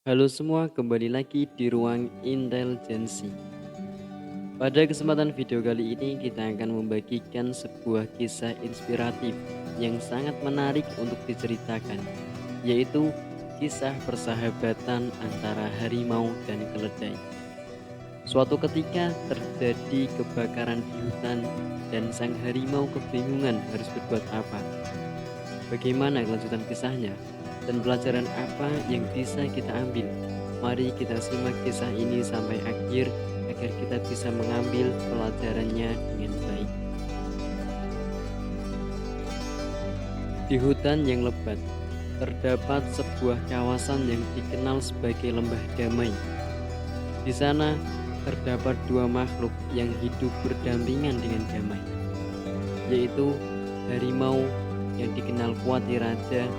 Halo semua, kembali lagi di ruang intelijensi. Pada kesempatan video kali ini kita akan membagikan sebuah kisah inspiratif yang sangat menarik untuk diceritakan, yaitu kisah persahabatan antara harimau dan keledai. Suatu ketika terjadi kebakaran di hutan dan sang harimau kebingungan harus berbuat apa. Bagaimana kelanjutan kisahnya dan pelajaran apa yang bisa kita ambil? Mari kita simak kisah ini sampai akhir agar kita bisa mengambil pelajarannya dengan baik. Di hutan yang lebat, terdapat sebuah kawasan yang dikenal sebagai Lembah Damai. Di sana terdapat dua makhluk yang hidup berdampingan dengan damai, yaitu harimau yang dikenal Kuatiraja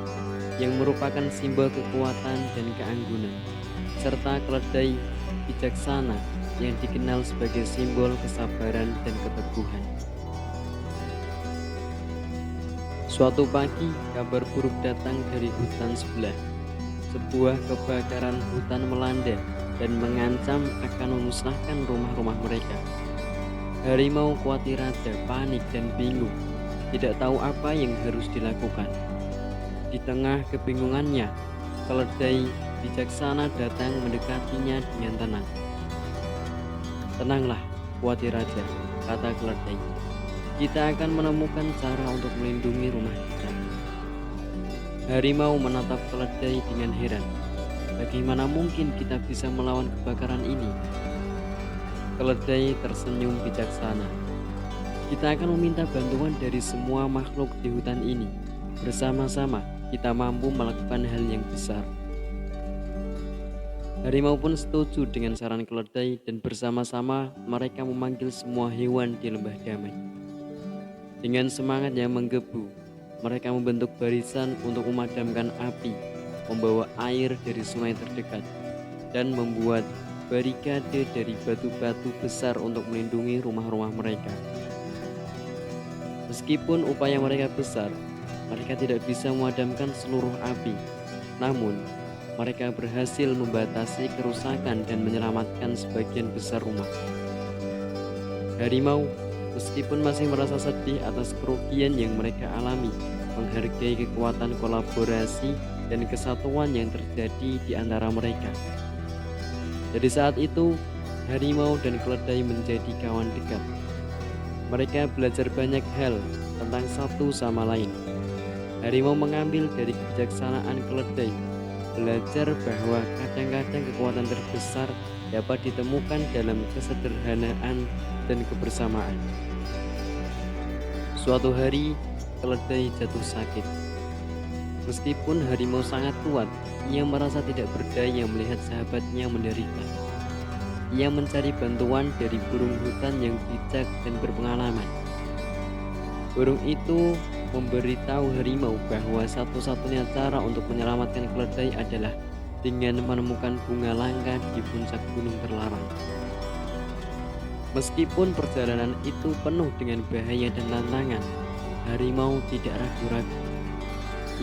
yang merupakan simbol kekuatan dan keanggunan, serta keledai bijaksana yang dikenal sebagai simbol kesabaran dan keteguhan. Suatu pagi, kabar buruk datang dari hutan sebelah. Sebuah kebakaran hutan melanda dan mengancam akan memusnahkan rumah-rumah mereka. Harimau Kuatiraja panik dan bingung, tidak tahu apa yang harus dilakukan. Di tengah kebingungannya, keledai bijaksana datang mendekatinya dengan tenang. "Tenanglah, Kuatiraja," kata keledai. "Kita akan menemukan cara untuk melindungi rumah kita." Harimau menatap keledai dengan heran. "Bagaimana mungkin kita bisa melawan kebakaran ini?" Keledai tersenyum bijaksana. "Kita akan meminta bantuan dari semua makhluk di hutan ini. Bersama-sama kita mampu melakukan hal yang besar." Harimau pun setuju dengan saran keledai dan bersama-sama mereka memanggil semua hewan di Lembah Damai. Dengan semangat yang menggebu, mereka membentuk barisan untuk memadamkan api, membawa air dari sungai terdekat, dan membuat barikade dari batu-batu besar untuk melindungi rumah-rumah mereka. Meskipun upaya mereka besar, mereka tidak bisa memadamkan seluruh api. Namun, mereka berhasil membatasi kerusakan dan menyelamatkan sebagian besar rumah. Harimau, meskipun masih merasa sedih atas kerugian yang mereka alami, menghargai kekuatan kolaborasi dan kesatuan yang terjadi di antara mereka. Dari saat itu, harimau dan keledai menjadi kawan dekat. Mereka belajar banyak hal tentang satu sama lain. Harimau mengambil dari kebijaksanaan keledai, belajar bahwa kadang-kadang kekuatan terbesar dapat ditemukan dalam kesederhanaan dan kebersamaan. Suatu hari, keledai jatuh sakit. Meskipun harimau sangat kuat, ia merasa tidak berdaya melihat sahabatnya menderita. Ia mencari bantuan dari burung hutan yang bijak dan berpengalaman. Burung itu memberitahu harimau bahwa satu-satunya cara untuk menyelamatkan keledai adalah dengan menemukan bunga langka di puncak gunung terlarang. Meskipun perjalanan itu penuh dengan bahaya dan tantangan, harimau tidak ragu-ragu.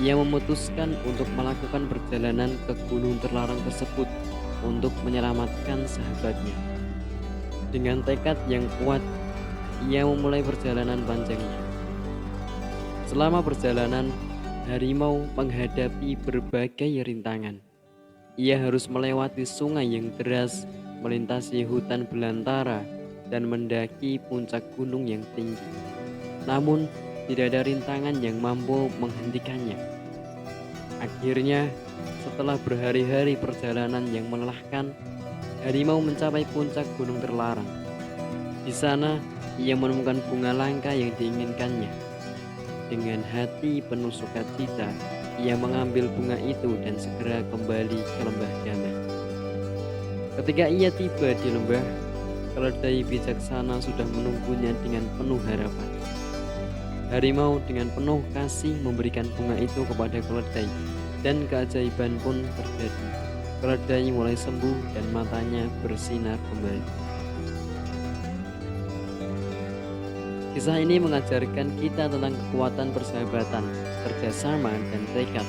Ia memutuskan untuk melakukan perjalanan ke gunung terlarang tersebut untuk menyelamatkan sahabatnya. Dengan tekad yang kuat, ia memulai perjalanan panjangnya. Selama perjalanan, harimau menghadapi berbagai rintangan. Ia harus melewati sungai yang deras, melintasi hutan belantara, dan mendaki puncak gunung yang tinggi. Namun, tidak ada rintangan yang mampu menghentikannya. Akhirnya, setelah berhari-hari perjalanan yang melelahkan, harimau mencapai puncak gunung terlarang. Di sana, ia menemukan bunga langka yang diinginkannya. Dengan hati penuh sukacita, ia mengambil bunga itu dan segera kembali ke Lembah Damai. Ketika ia tiba di lembah, keledai bijaksana sudah menunggunya dengan penuh harapan. Harimau dengan penuh kasih memberikan bunga itu kepada keledai, dan keajaiban pun terjadi. Keledai mulai sembuh dan matanya bersinar kembali. Kisah ini mengajarkan kita tentang kekuatan persahabatan, kerjasama, dan tekad.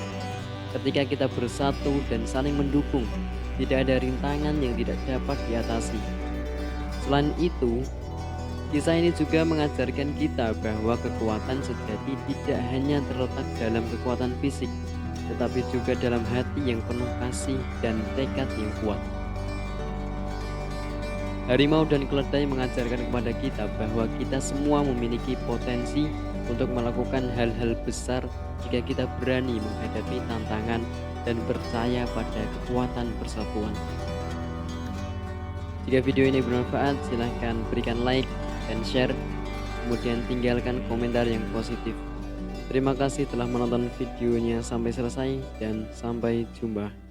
Ketika kita bersatu dan saling mendukung, Tidak ada rintangan yang tidak dapat diatasi. Selain itu, kisah ini juga mengajarkan kita bahwa kekuatan sejati tidak hanya terletak dalam kekuatan fisik, tetapi juga dalam hati yang penuh kasih dan tekad yang kuat. Harimau dan keledai mengajarkan kepada kita bahwa kita semua memiliki potensi untuk melakukan hal-hal besar jika kita berani menghadapi tantangan dan percaya pada kekuatan persatuan. Jika video ini bermanfaat, silahkan berikan like dan share, kemudian tinggalkan komentar yang positif. Terima kasih telah menonton videonya sampai selesai dan sampai jumpa.